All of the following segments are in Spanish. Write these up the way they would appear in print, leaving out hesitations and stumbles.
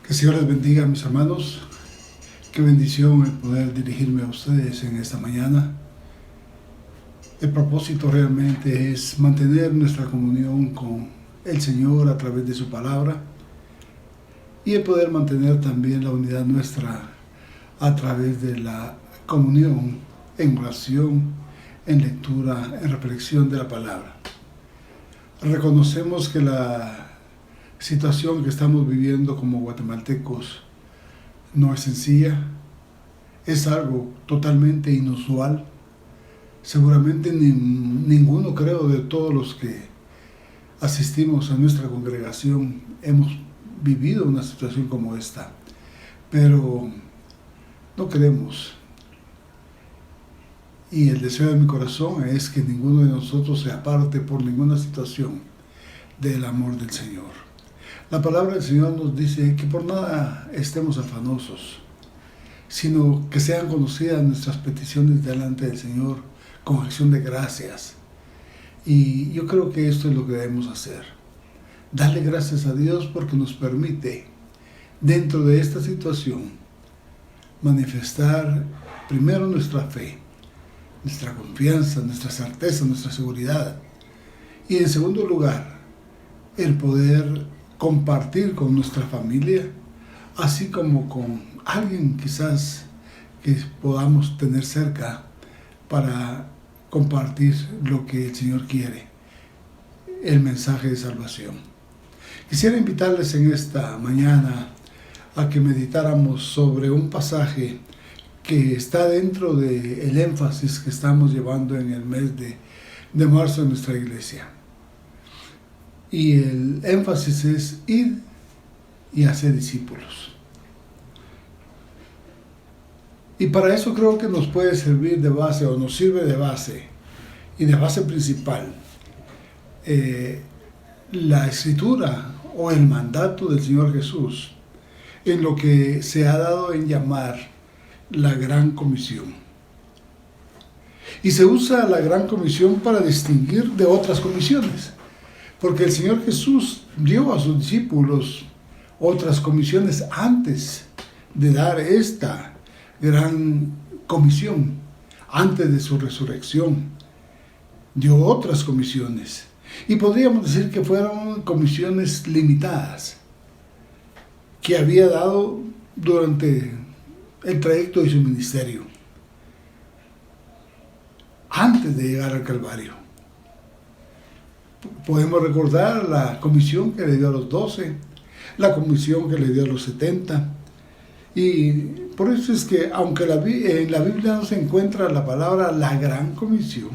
Que el Señor les bendiga, mis hermanos. Qué bendición el poder dirigirme a ustedes en esta mañana. El propósito realmente es mantener nuestra comunión con el Señor a través de su palabra y el poder mantener también la unidad nuestra a través de la comunión en oración, en lectura, en reflexión de la palabra. Reconocemos que la situación que estamos viviendo como guatemaltecos no es sencilla, es algo totalmente inusual. Seguramente ninguno, creo, de todos los que asistimos a nuestra congregación hemos vivido una situación como esta, pero no queremos. Y el deseo de mi corazón es que ninguno de nosotros se aparte por ninguna situación del amor del Señor. La palabra del Señor nos dice que por nada estemos afanosos, sino que sean conocidas nuestras peticiones delante del Señor con acción de gracias. Y yo creo que esto es lo que debemos hacer. Darle gracias a Dios porque nos permite, dentro de esta situación, manifestar primero nuestra fe, nuestra confianza, nuestra certeza, nuestra seguridad. Y en segundo lugar, el poder compartir con nuestra familia, así como con alguien quizás que podamos tener cerca para compartir lo que el Señor quiere, el mensaje de salvación. Quisiera invitarles en esta mañana a que meditáramos sobre un pasaje que está dentro del énfasis que estamos llevando en el mes de marzo en nuestra iglesia. Y el énfasis es ir y hacer discípulos. Y para eso creo que nos puede servir de base, o nos sirve de base, y de base principal, la escritura o el mandato del Señor Jesús en lo que se ha dado en llamar la Gran Comisión. Y se usa la Gran Comisión para distinguir de otras comisiones, porque el Señor Jesús dio a sus discípulos otras comisiones antes de dar esta Gran Comisión, antes de su resurrección. Dio otras comisiones, y podríamos decir que fueron comisiones limitadas, que había dado durante el trayecto de su ministerio, antes de llegar al Calvario. Podemos recordar la comisión que le dio a los 12, la comisión que le dio a los 70, y por eso es que, aunque en la Biblia no se encuentra la palabra la Gran Comisión,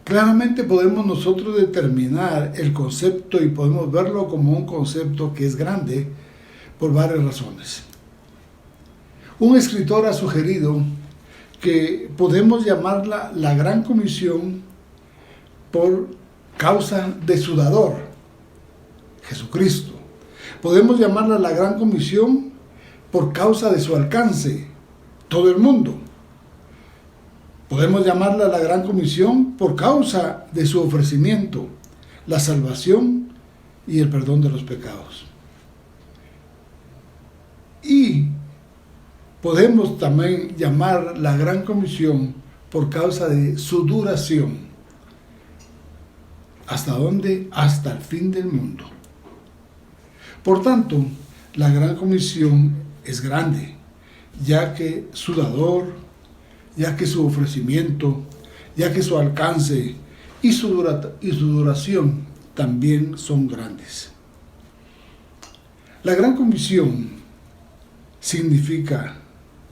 claramente podemos nosotros determinar el concepto y podemos verlo como un concepto que es grande por varias razones. Un escritor ha sugerido que podemos llamarla la Gran Comisión por causa de su dador, Jesucristo. Podemos llamarla la Gran Comisión por causa de su alcance, todo el mundo. Podemos llamarla la Gran Comisión por causa de su ofrecimiento, la salvación y el perdón de los pecados. Y podemos también llamar la Gran Comisión por causa de su duración. ¿Hasta dónde? Hasta el fin del mundo. Por tanto, la Gran Comisión es grande, ya que su dador, ya que su ofrecimiento, ya que su alcance y su duración también son grandes. La Gran Comisión significa,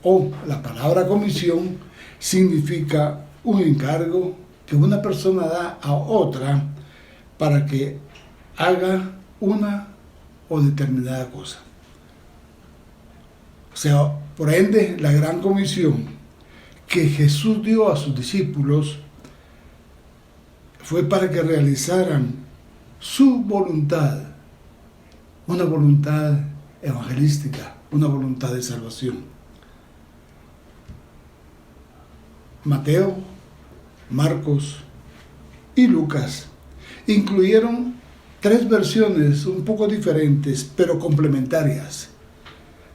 o la palabra comisión significa un encargo que una persona da a otra para que haga una o determinada cosa. O sea, por ende, la Gran Comisión que Jesús dio a sus discípulos fue para que realizaran su voluntad, una voluntad evangelística, una voluntad de salvación. Mateo, Marcos y Lucas incluyeron tres versiones un poco diferentes, pero complementarias,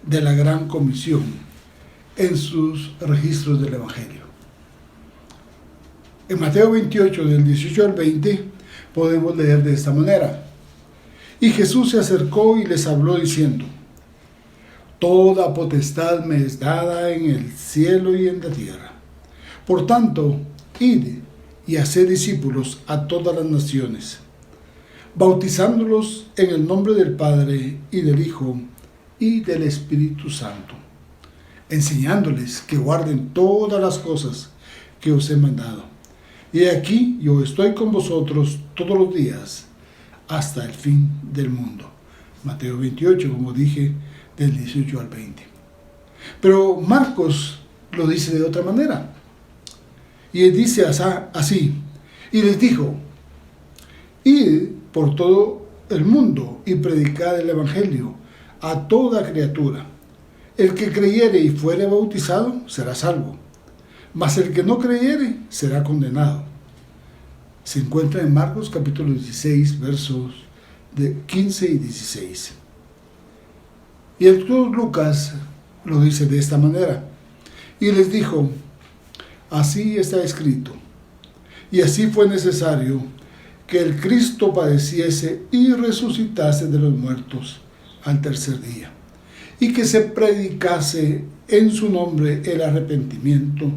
de la Gran Comisión en sus registros del Evangelio. En Mateo 28, del 18 al 20, podemos leer de esta manera: Y Jesús se acercó y les habló diciendo: Toda potestad me es dada en el cielo y en la tierra. Por tanto, id y haced discípulos a todas las naciones, bautizándolos en el nombre del Padre y del Hijo y del Espíritu Santo, enseñándoles que guarden todas las cosas que os he mandado. Y aquí yo estoy con vosotros todos los días hasta el fin del mundo. Mateo 28, como dije, del 18 al 20. Pero Marcos lo dice de otra manera. Y él dice así: y les dijo: id por todo el mundo y predicad el Evangelio a toda criatura. El que creyere y fuere bautizado será salvo, mas el que no creyere será condenado. Se encuentra en Marcos capítulo 16, versos de 15 y 16. Y el doctor Lucas lo dice de esta manera: y les dijo: así está escrito, y así fue necesario que el Cristo padeciese y resucitase de los muertos al tercer día, y que se predicase en su nombre el arrepentimiento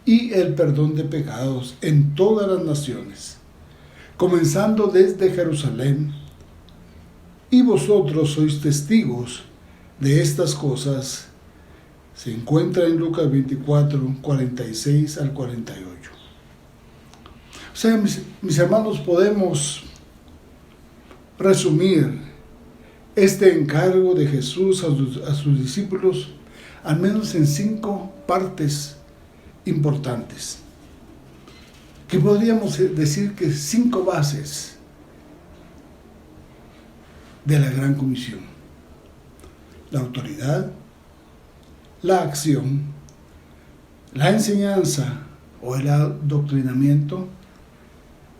y el perdón de pecados en todas las naciones, comenzando desde Jerusalén. Y vosotros sois testigos de estas cosas. Se encuentra en Lucas 24, 46 al 48. O sea, mis hermanos, podemos resumir este encargo de Jesús a sus discípulos al menos en 5 partes importantes, que podríamos decir que 5 bases de la Gran Comisión: la autoridad, la acción, la enseñanza o el adoctrinamiento,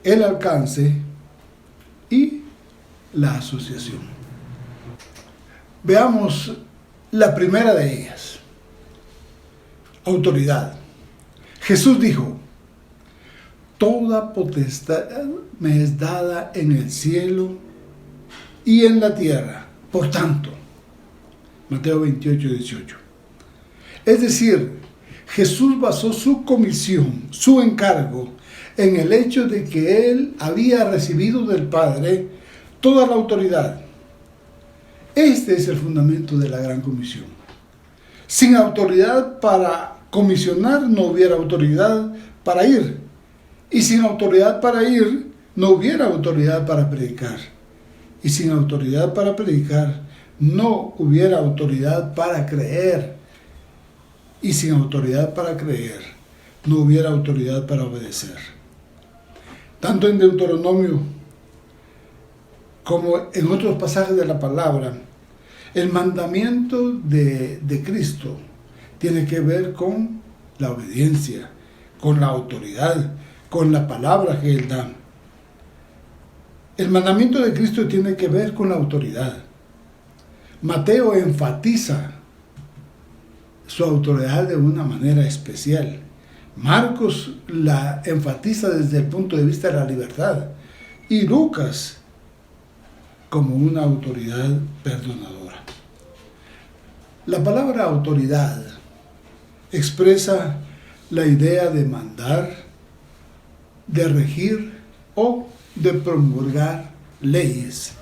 el alcance y la asociación. Veamos la primera de ellas: autoridad. Jesús dijo: toda potestad me es dada en el cielo y en la tierra. Por tanto, Mateo 28, 18. Es decir, Jesús basó su comisión, su encargo, en el hecho de que Él había recibido del Padre toda la autoridad. Este es el fundamento de la Gran Comisión. Sin autoridad para comisionar, no hubiera autoridad para ir. Y sin autoridad para ir, no hubiera autoridad para predicar. Y sin autoridad para predicar, no hubiera autoridad para creer. Y sin autoridad para creer, no hubiera autoridad para obedecer. Tanto en Deuteronomio como en otros pasajes de la palabra, el mandamiento de Cristo tiene que ver con la obediencia, con la autoridad, con la palabra que Él da. El mandamiento de Cristo tiene que ver con la autoridad. Mateo enfatiza su autoridad de una manera especial. Marcos la enfatiza desde el punto de vista de la libertad, y Lucas como una autoridad perdonadora. La palabra autoridad expresa la idea de mandar, de regir o de promulgar leyes,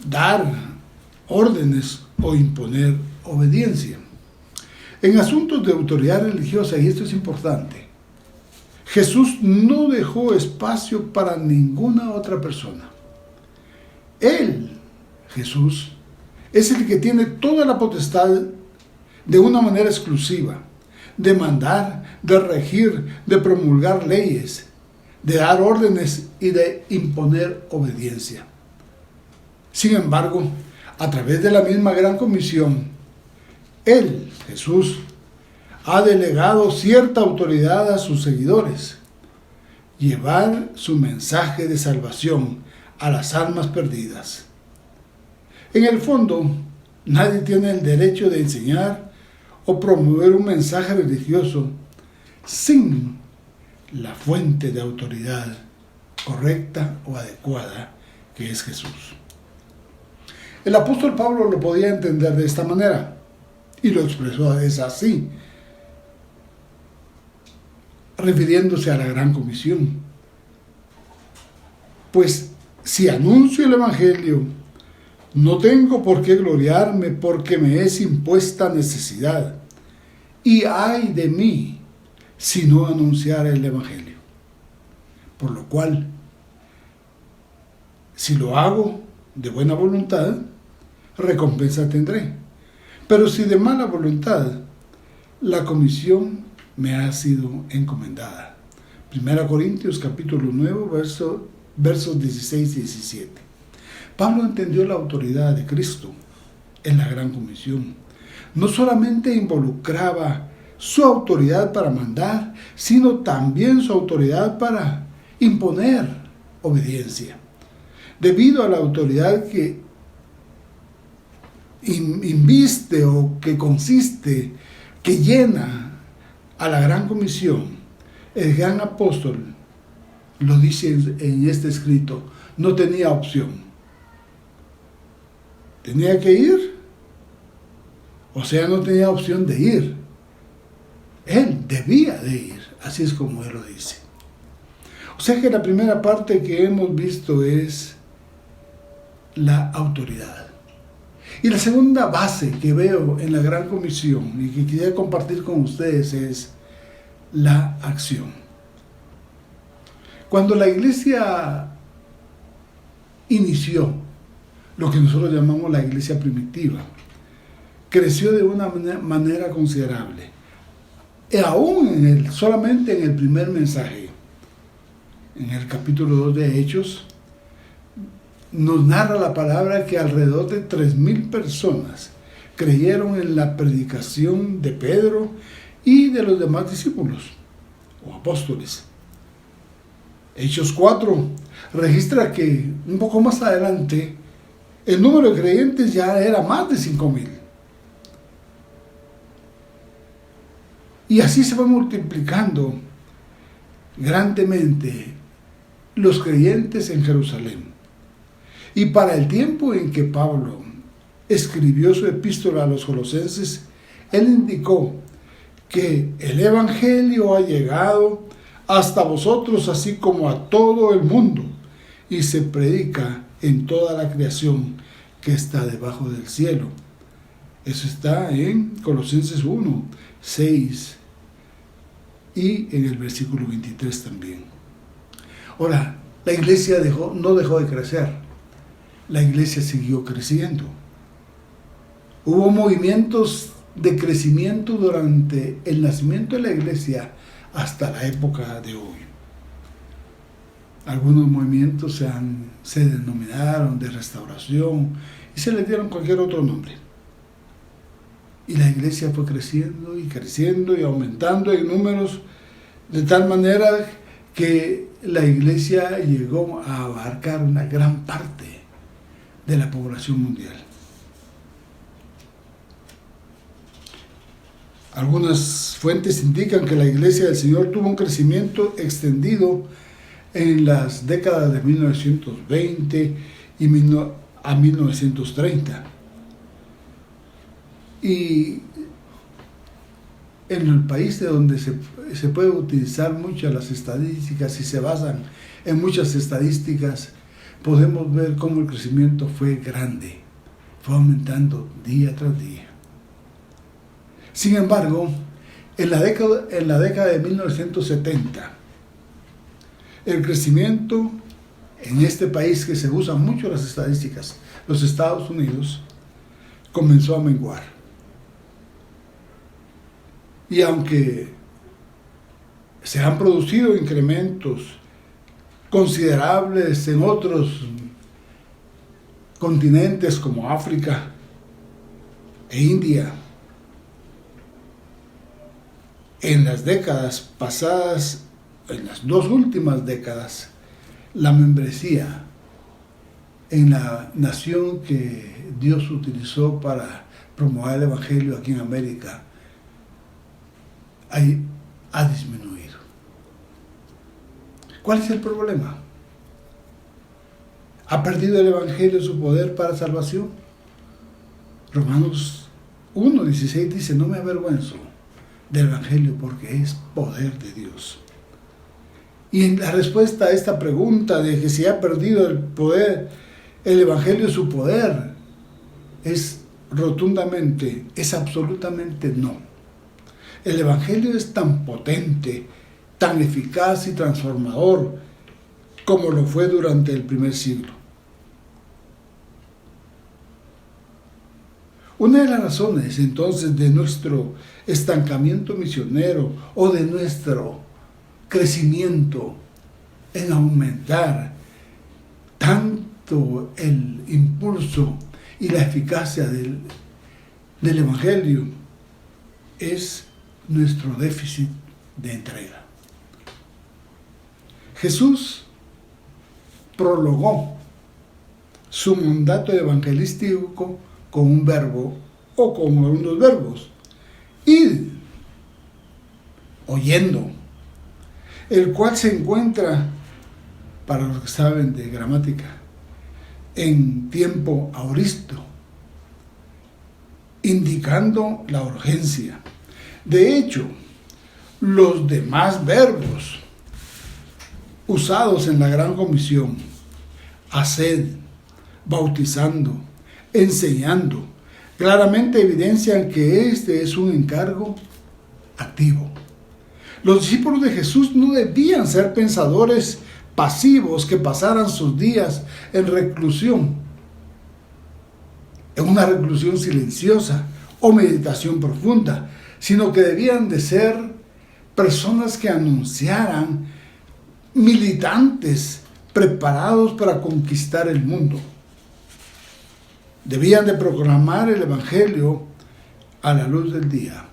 dar órdenes o imponer obediencia. En asuntos de autoridad religiosa, y esto es importante, Jesús no dejó espacio para ninguna otra persona. Él, Jesús, es el que tiene toda la potestad de una manera exclusiva, de mandar, de regir, de promulgar leyes, de dar órdenes y de imponer obediencia. Sin embargo, a través de la misma Gran Comisión, Él, Jesús, ha delegado cierta autoridad a sus seguidores. llevar su mensaje de salvación a las almas perdidas. En el fondo, nadie tiene el derecho de enseñar o promover un mensaje religioso sin la fuente de autoridad correcta o adecuada, que es Jesús. El apóstol Pablo lo podía entender de esta manera y lo expresó así, refiriéndose a la gran comisión. Pues si anuncio el evangelio, no tengo por qué gloriarme, porque me es impuesta necesidad, y ay de mí si no anunciara el evangelio. Por lo cual, si lo hago de buena voluntad, recompensa tendré. Pero si de mala voluntad, la comisión me ha sido encomendada. 1 Corintios capítulo 9, versos 16 y 17. Pablo entendió la autoridad de Cristo en la gran comisión. No solamente involucraba su autoridad para mandar, sino también su autoridad para imponer obediencia. Debido a la autoridad que inviste o que consiste, que llena a la gran comisión, el gran apóstol, lo dice en este escrito, no tenía opción. Tenía que ir, o sea, no tenía opción de ir. Él debía de ir, así es como él lo dice. O sea que la primera parte que hemos visto es la autoridad. Y la segunda base que veo en la gran comisión y que quería compartir con ustedes es la acción. Cuando la iglesia inició, lo que nosotros llamamos la iglesia primitiva, creció de una manera considerable. Y aún solamente en el primer mensaje, en el capítulo 2 de Hechos, nos narra la palabra que alrededor de 3,000 personas creyeron en la predicación de Pedro y de los demás discípulos o apóstoles. Hechos 4 registra que un poco más adelante el número de creyentes ya era más de 5,000. Y así se va multiplicando grandemente los creyentes en Jerusalén. Y para el tiempo en que Pablo escribió su epístola a los colosenses, él indicó que el evangelio ha llegado hasta vosotros, así como a todo el mundo, y se predica en toda la creación que está debajo del cielo. Eso está en Colosenses 1, 6 y en el versículo 23 también. Ahora, la iglesia no dejó de crecer. La iglesia siguió creciendo. Hubo movimientos de crecimiento durante el nacimiento de la iglesia hasta la época de hoy. Algunos movimientos se denominaron de restauración y se les dieron cualquier otro nombre. Y la iglesia fue creciendo y aumentando en números, de tal manera que la iglesia llegó a abarcar una gran parte de la población mundial. Algunas fuentes indican que la iglesia del Señor tuvo un crecimiento extendido en las décadas de 1920 a 1930. Y en el país de donde se puede utilizar muchas las estadísticas y se basan en muchas estadísticas, podemos ver cómo el crecimiento fue grande, fue aumentando día tras día. Sin embargo, en la década de 1970, el crecimiento en este país que se usan mucho las estadísticas, los Estados Unidos, comenzó a menguar. Y aunque se han producido incrementos considerables en otros continentes como África e India, en las décadas pasadas en las 2 últimas décadas, la membresía en la nación que Dios utilizó para promover el Evangelio aquí en América ha disminuido. ¿Cuál es el problema? ¿Ha perdido el Evangelio su poder para salvación? Romanos 1:16 dice: no me avergüenzo del Evangelio porque es poder de Dios. Y en la respuesta a esta pregunta de que si ha perdido el poder, el Evangelio su poder, es rotundamente, es absolutamente no. El Evangelio es tan potente, tan eficaz y transformador como lo fue durante el primer siglo. Una de las razones entonces de nuestro estancamiento misionero o de nuestro crecimiento en aumentar tanto el impulso y la eficacia del Evangelio es nuestro déficit de entrega. Jesús prologó su mandato evangelístico con un verbo o con algunos verbos: id, oyendo, el cual se encuentra, para los que saben de gramática, en tiempo aoristo, indicando la urgencia. De hecho, los demás verbos usados en la Gran Comisión, haced, bautizando, enseñando, claramente evidencian que este es un encargo activo. Los discípulos de Jesús no debían ser pensadores pasivos que pasaran sus días en reclusión, en una reclusión silenciosa o meditación profunda, sino que debían de ser personas que anunciaran, militantes preparados para conquistar el mundo. Debían de proclamar el Evangelio a la luz del día.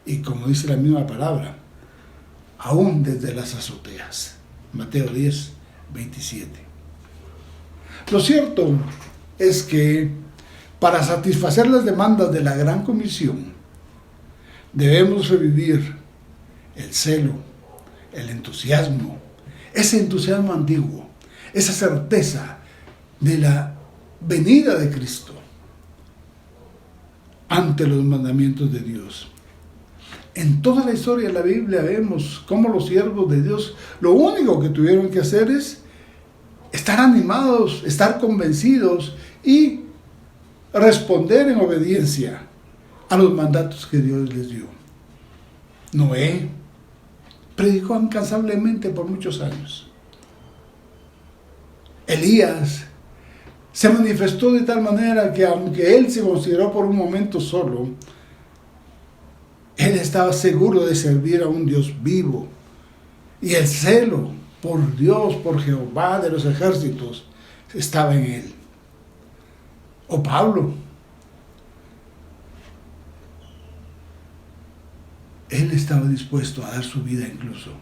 Y como dice la misma palabra, aún desde las azoteas. Mateo 10:27. Lo cierto es que para satisfacer las demandas de la Gran Comisión, debemos revivir el celo, el entusiasmo, ese entusiasmo antiguo, esa certeza de la venida de Cristo ante los mandamientos de Dios. En toda la historia de la Biblia vemos cómo los siervos de Dios lo único que tuvieron que hacer es estar animados, estar convencidos y responder en obediencia a los mandatos que Dios les dio. Noé predicó incansablemente por muchos años. Elías se manifestó de tal manera que aunque él se consideró por un momento solo, él estaba seguro de servir a un Dios vivo. Y el celo por Dios, por Jehová de los ejércitos, estaba en él. O Pablo. Él estaba dispuesto a dar su vida incluso.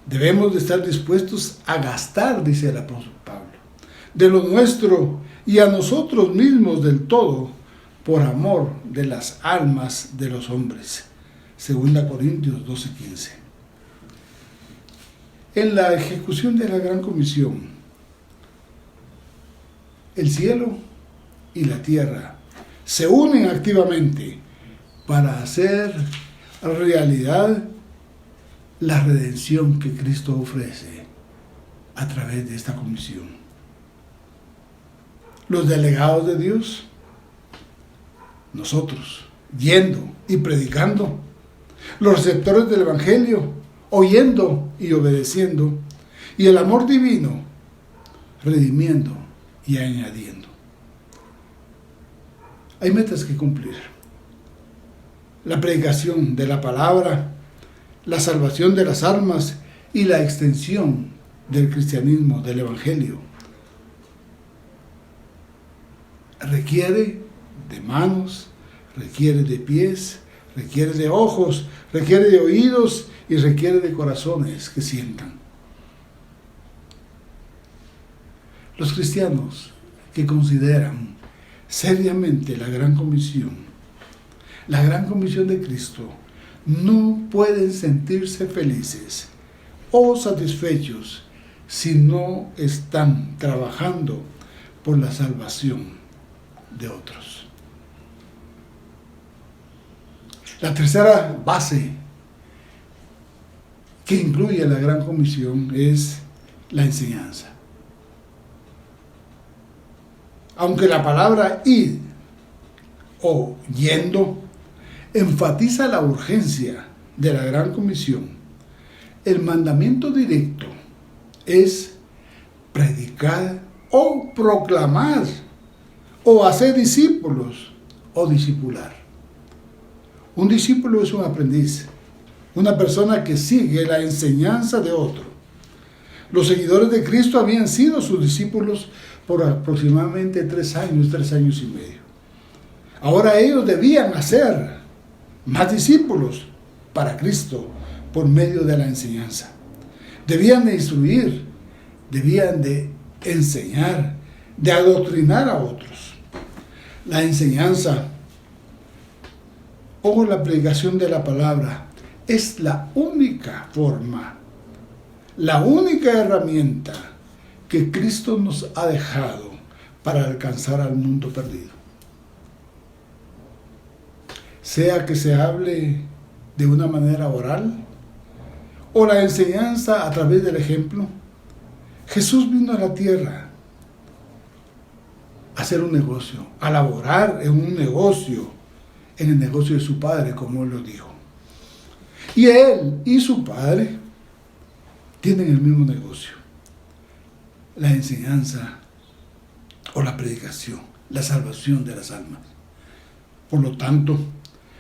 Debemos de estar dispuestos a gastar, dice el apóstol Pablo, de lo nuestro y a nosotros mismos del todo, por amor de las almas de los hombres. 2 Corintios 12:15. En la ejecución de la Gran Comisión, el cielo y la tierra se unen activamente para hacer realidad la redención que Cristo ofrece a través de esta comisión. Los delegados de Dios, nosotros, yendo y predicando, los receptores del Evangelio, oyendo y obedeciendo, y el amor divino, redimiendo y añadiendo. Hay metas que cumplir. La predicación de la palabra, la salvación de las almas y la extensión del cristianismo, del Evangelio, requiere de manos, requiere de pies, requiere de ojos, requiere de oídos y requiere de corazones que sientan. Los cristianos que consideran seriamente la gran comisión de Cristo, no pueden sentirse felices o satisfechos si no están trabajando por la salvación de otros. La tercera base que incluye la gran comisión es la enseñanza. Aunque la palabra ir o yendo enfatiza la urgencia de la gran comisión, el mandamiento directo es predicar o proclamar o hacer discípulos o discipular. Un discípulo es un aprendiz, una persona que sigue la enseñanza de otro. Los seguidores de Cristo habían sido sus discípulos por aproximadamente 3 años y medio. Ahora ellos debían hacer más discípulos para Cristo por medio de la enseñanza. Debían de instruir, debían de enseñar, de adoctrinar a otros. La enseñanza o la predicación de la palabra es la única forma, la única herramienta que Cristo nos ha dejado para alcanzar al mundo perdido. Sea que se hable de una manera oral o la enseñanza a través del ejemplo, Jesús vino a la tierra a hacer un negocio, a laborar en un negocio, en el negocio de su Padre, como Él lo dijo. Y Él y su Padre tienen el mismo negocio: la enseñanza o la predicación, la salvación de las almas. Por lo tanto,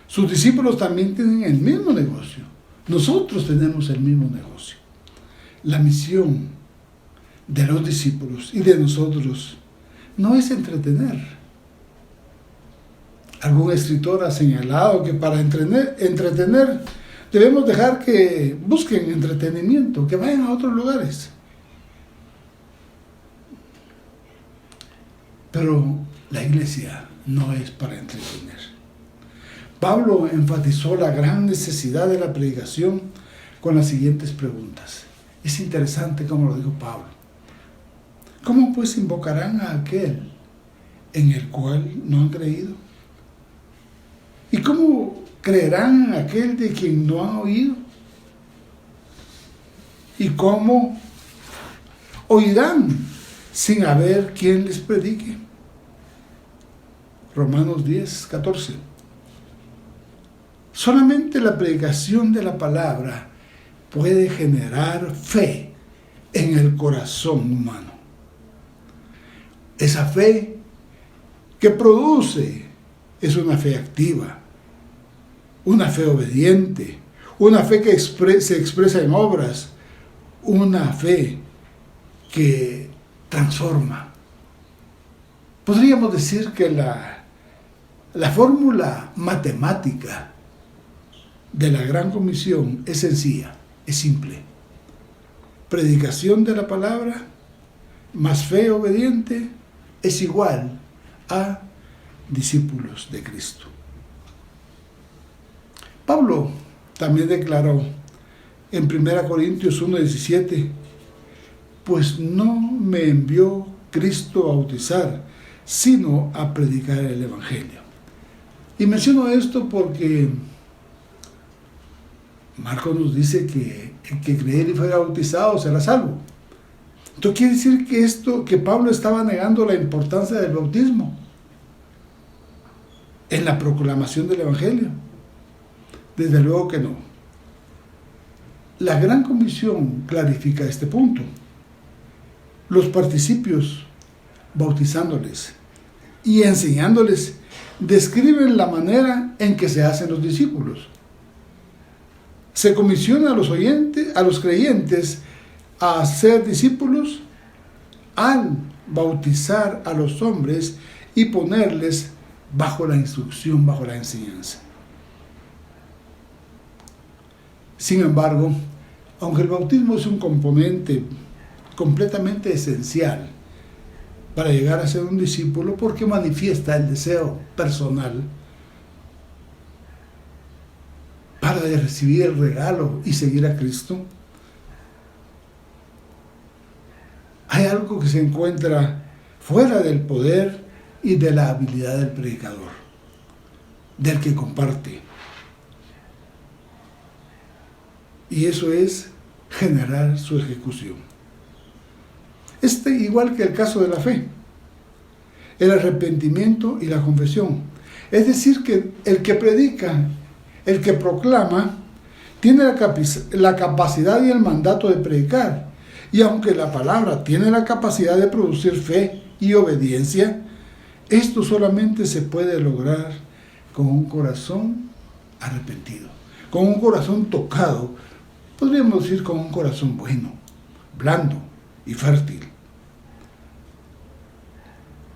sus discípulos también tienen el mismo negocio. Nosotros tenemos el mismo negocio. La misión de los discípulos y de nosotros no es entretener. Algún escritor ha señalado que para entretener debemos dejar que busquen entretenimiento, que vayan a otros lugares. Pero la iglesia no es para entretener. Pablo enfatizó la gran necesidad de la predicación con las siguientes preguntas. Es interesante cómo lo dijo Pablo. ¿Cómo pues invocarán a aquel en el cual no han creído? ¿Y cómo creerán en aquel de quien no han oído? ¿Y cómo oirán sin haber quien les predique? Romanos 10, 14. Solamente la predicación de la palabra puede generar fe en el corazón humano. Esa fe que produce es una fe activa, una fe obediente, una fe que se expresa en obras, una fe que transforma. Podríamos decir que la fórmula matemática de la gran comisión es sencilla, es simple. Predicación de la palabra más fe obediente es igual a discípulos de Cristo. Pablo también declaró en 1 Corintios 1:17, pues no me envió Cristo a bautizar, sino a predicar el Evangelio. Y menciono esto porque Marcos nos dice que el que creyere y fuera bautizado será salvo. Entonces quiere decir que Pablo estaba negando la importancia del bautismo en la proclamación del Evangelio. Desde luego que no. La Gran Comisión clarifica este punto. Los participios, bautizándoles y enseñándoles, describen la manera en que se hacen los discípulos. Se comisiona a los creyentes a ser discípulos al bautizar a los hombres y ponerles bajo la instrucción, bajo la enseñanza. Sin embargo, aunque el bautismo es un componente completamente esencial para llegar a ser un discípulo, porque manifiesta el deseo personal para recibir el regalo y seguir a Cristo, hay algo que se encuentra fuera del poder y de la habilidad del predicador, del que comparte. Y eso es generar su ejecución. Igual que el caso de la fe, el arrepentimiento y la confesión. Es decir, que el que predica, el que proclama, tiene la capacidad y el mandato de predicar. Y aunque la palabra tiene la capacidad de producir fe y obediencia, esto solamente se puede lograr con un corazón arrepentido, con un corazón tocado, podríamos decir con un corazón bueno, blando y fértil.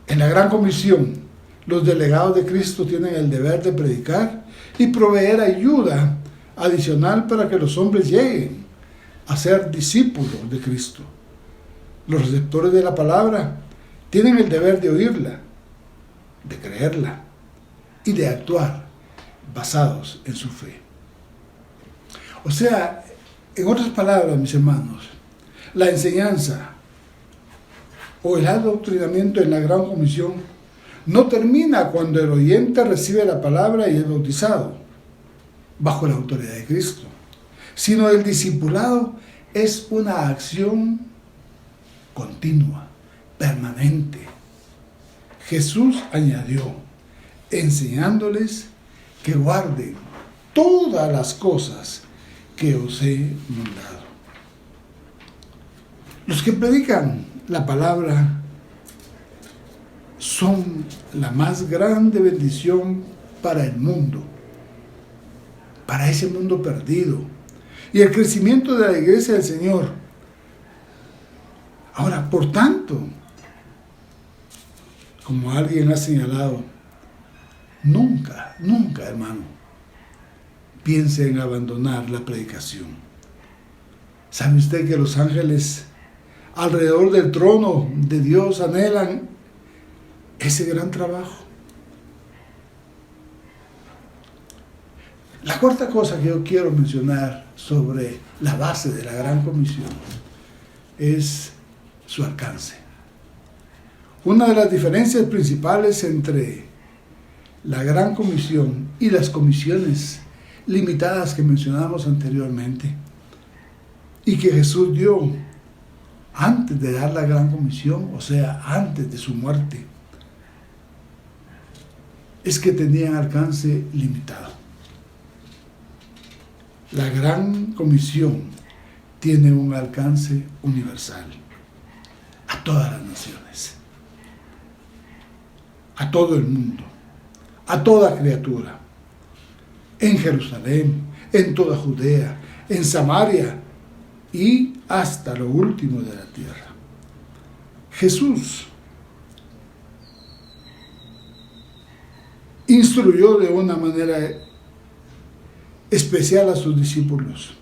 En la Gran Comisión, los delegados de Cristo tienen el deber de predicar y proveer ayuda adicional para que los hombres lleguen a ser discípulos de Cristo. Los receptores de la palabra tienen el deber de oírla, de creerla y de actuar basados en su fe. O sea, en otras palabras, mis hermanos, la enseñanza o el adoctrinamiento en la Gran Comisión no termina cuando el oyente recibe la palabra y es bautizado bajo la autoridad de Cristo, sino el discipulado es una acción continua, permanente. Jesús añadió, enseñándoles que guarden todas las cosas que os he mandado. Los que predican la palabra son la más grande bendición para el mundo, para ese mundo perdido, y el crecimiento de la iglesia del Señor. Ahora, por tanto, como alguien ha señalado, nunca, hermano, piense en abandonar la predicación. ¿Sabe usted que los ángeles alrededor del trono de Dios anhelan ese gran trabajo? La cuarta cosa que yo quiero mencionar sobre la base de la Gran Comisión es su alcance. Una de las diferencias principales entre la Gran Comisión y las comisiones limitadas que mencionamos anteriormente y que Jesús dio antes de dar la Gran Comisión, o sea, antes de su muerte, es que tenían alcance limitado. La Gran Comisión tiene un alcance universal a todas las naciones, a todo el mundo, a toda criatura, en Jerusalén, en toda Judea, en Samaria y hasta lo último de la tierra. Jesús instruyó de una manera especial a sus discípulos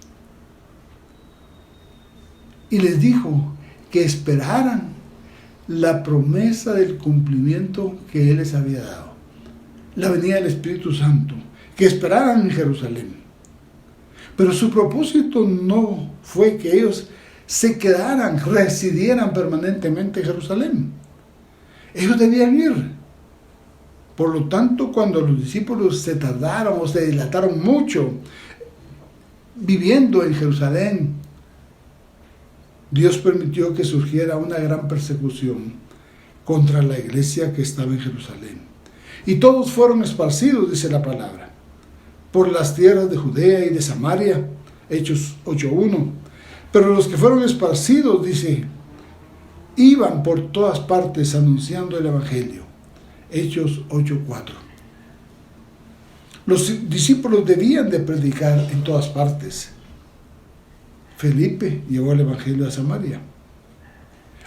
y les dijo que esperaran la promesa del cumplimiento que Él les había dado, la venida del Espíritu Santo, que esperaran en Jerusalén. Pero su propósito no fue que ellos se quedaran, residieran permanentemente en Jerusalén. Ellos debían ir. Por lo tanto, cuando los discípulos se tardaron o se dilataron mucho viviendo en Jerusalén, Dios permitió que surgiera una gran persecución contra la iglesia que estaba en Jerusalén. Y todos fueron esparcidos, dice la palabra, por las tierras de Judea y de Samaria, Hechos 8:1. Pero los que fueron esparcidos, dice, iban por todas partes anunciando el Evangelio, Hechos 8:4. Los discípulos debían de predicar en todas partes. Felipe llevó el Evangelio a Samaria.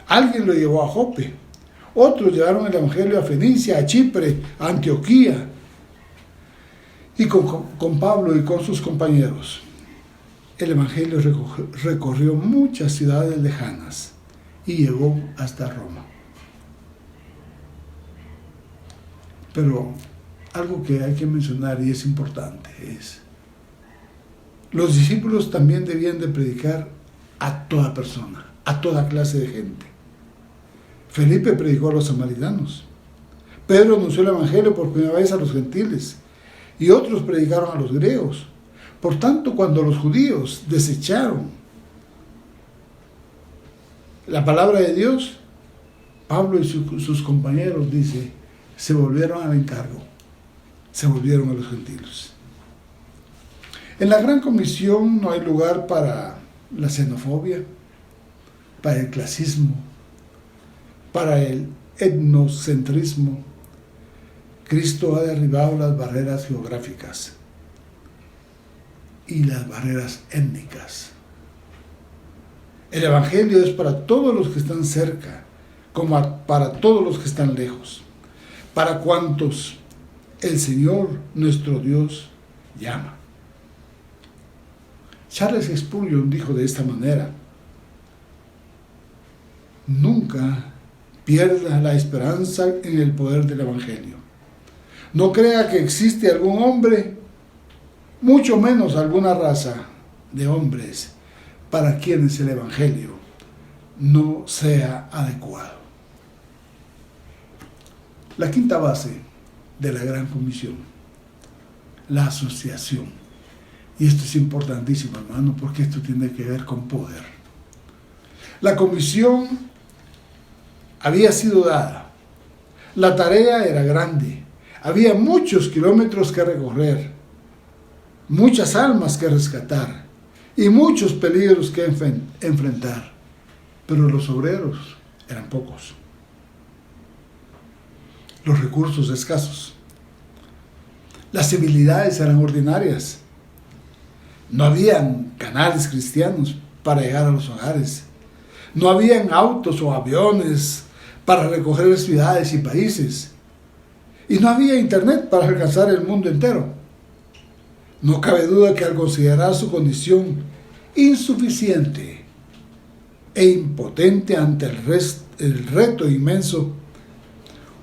Alguien lo llevó a Jope. Otros llevaron el Evangelio a Fenicia, a Chipre, a Antioquía. Y con Pablo y con sus compañeros. el Evangelio recorrió muchas ciudades lejanas y llegó hasta Roma. Pero algo que hay que mencionar y es importante es, los discípulos también debían de predicar a toda persona, a toda clase de gente. Felipe predicó a los samaritanos. Pedro anunció el Evangelio por primera vez a los gentiles y otros predicaron a los griegos. Por tanto, cuando los judíos desecharon la palabra de Dios, Pablo y sus compañeros, dice, se volvieron al encargo, se volvieron a los gentiles. En la Gran Comisión no hay lugar para la xenofobia, para el clasismo, para el etnocentrismo. Cristo ha derribado las barreras geográficas y las barreras étnicas. El Evangelio es para todos los que están cerca, como para todos los que están lejos, para cuantos el Señor nuestro Dios llama. Charles Spurgeon dijo de esta manera: nunca pierda la esperanza en el poder del Evangelio. No crea que existe algún hombre, mucho menos alguna raza de hombres, para quienes el Evangelio no sea adecuado. La quinta base de la Gran Comisión, la asociación. Y esto es importantísimo, hermano, porque esto tiene que ver con poder. La comisión había sido dada. La tarea era grande. Había muchos kilómetros que recorrer, muchas almas que rescatar y muchos peligros que enfrentar. Pero los obreros eran pocos. Los recursos escasos. Las civilidades eran ordinarias. No habían canales cristianos para llegar a los hogares. No habían autos o aviones para recorrer ciudades y países. Y no había internet para alcanzar el mundo entero. No cabe duda que al considerar su condición insuficiente e impotente ante el reto inmenso,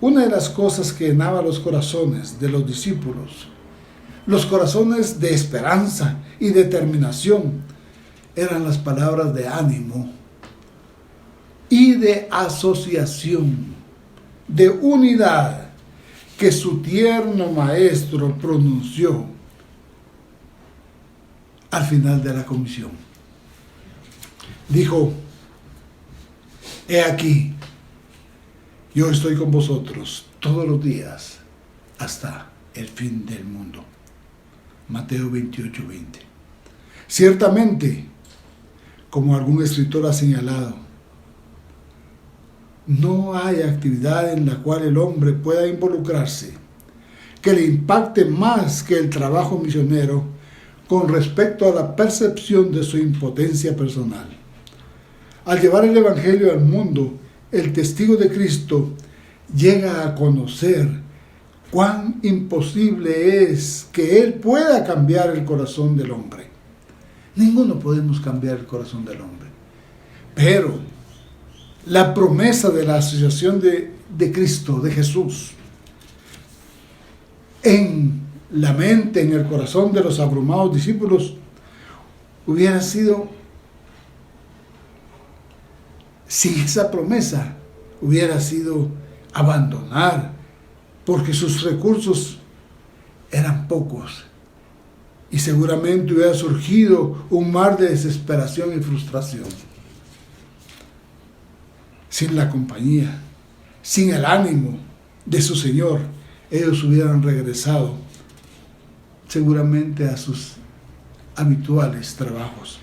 una de las cosas que llenaba los corazones de los discípulos, los corazones de esperanza y determinación, eran las palabras de ánimo y de asociación, de unidad que su tierno maestro pronunció al final de la comisión. Dijo: he aquí, yo estoy con vosotros todos los días hasta el fin del mundo. Mateo 28:20. Ciertamente, como algún escritor ha señalado, no hay actividad en la cual el hombre pueda involucrarse que le impacte más que el trabajo misionero con respecto a la percepción de su impotencia personal. Al llevar el Evangelio al mundo, el testigo de Cristo llega a conocer cuán imposible es que Él pueda cambiar el corazón del hombre. Ninguno podemos cambiar el corazón del hombre. Pero la promesa de la asociación de Cristo, de Jesús, en la mente, en el corazón de los abrumados discípulos, hubiera sido, si esa promesa hubiera sido abandonar, porque sus recursos eran pocos y seguramente hubiera surgido un mar de desesperación y frustración. Sin la compañía, sin el ánimo de su Señor, ellos hubieran regresado seguramente a sus habituales trabajos: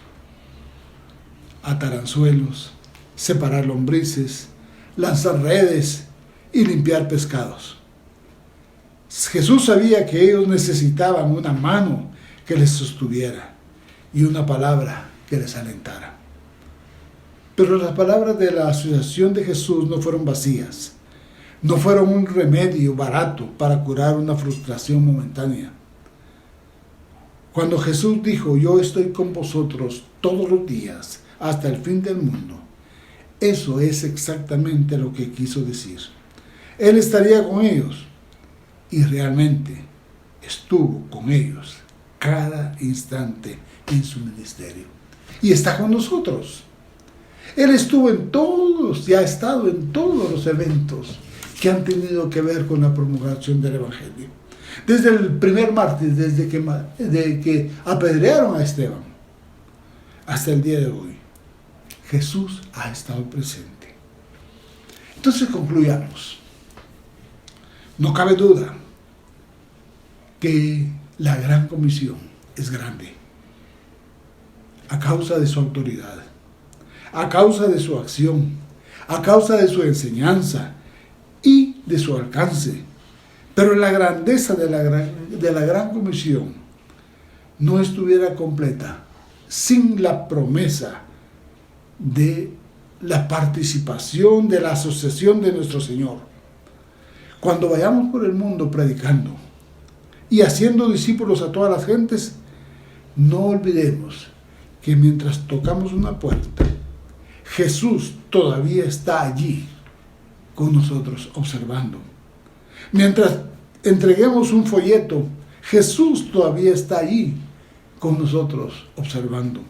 atar anzuelos, separar lombrices, lanzar redes y limpiar pescados. Jesús sabía que ellos necesitaban una mano que les sostuviera y una palabra que les alentara. Pero las palabras de la asociación de Jesús no fueron vacías, no fueron un remedio barato para curar una frustración momentánea. Cuando Jesús dijo, yo estoy con vosotros todos los días hasta el fin del mundo, eso es exactamente lo que quiso decir. Él estaría con ellos y realmente estuvo con ellos cada instante en su ministerio. Y está con nosotros. Él estuvo en todos y ha estado en todos los eventos que han tenido que ver con la promulgación del Evangelio. Desde el primer martes, desde que apedrearon a Esteban, hasta el día de hoy, Jesús ha estado presente. Entonces concluyamos. No cabe duda que la gran comisión es grande a causa de su autoridad, a causa de su acción, a causa de su enseñanza y de su alcance. Pero la grandeza de la gran comisión no estuviera completa sin la promesa de la participación, de la asociación de nuestro Señor. Cuando vayamos por el mundo predicando y haciendo discípulos a todas las gentes, no olvidemos que mientras tocamos una puerta, Jesús todavía está allí con nosotros observando. Mientras entreguemos un folleto, Jesús todavía está allí con nosotros observando.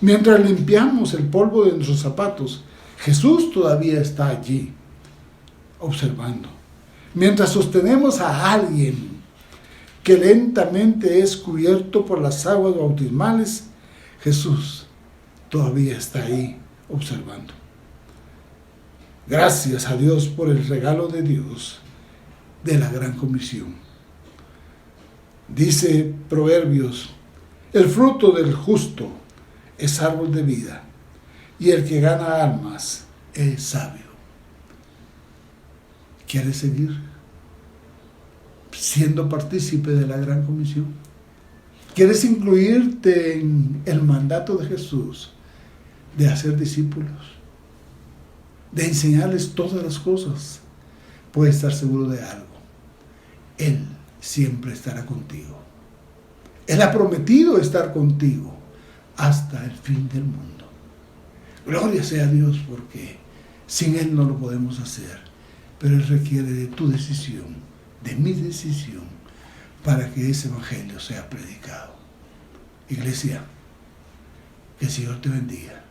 Mientras limpiamos el polvo de nuestros zapatos, Jesús todavía está allí observando. Mientras sostenemos a alguien que lentamente es cubierto por las aguas bautismales, Jesús todavía está ahí observando. Gracias a Dios por el regalo de Dios de la gran comisión. Dice Proverbios, el fruto del justo es árbol de vida, y el que gana almas es sabio. ¿Quieres seguir siendo partícipe de la gran comisión? ¿Quieres incluirte en el mandato de Jesús de hacer discípulos, de enseñarles todas las cosas? Puedes estar seguro de algo: Él siempre estará contigo. Él ha prometido estar contigo hasta el fin del mundo. Gloria sea a Dios, porque sin Él no lo podemos hacer, pero Él requiere de tu decisión, de mi decisión, para que ese evangelio sea predicado. Iglesia, que el Señor te bendiga.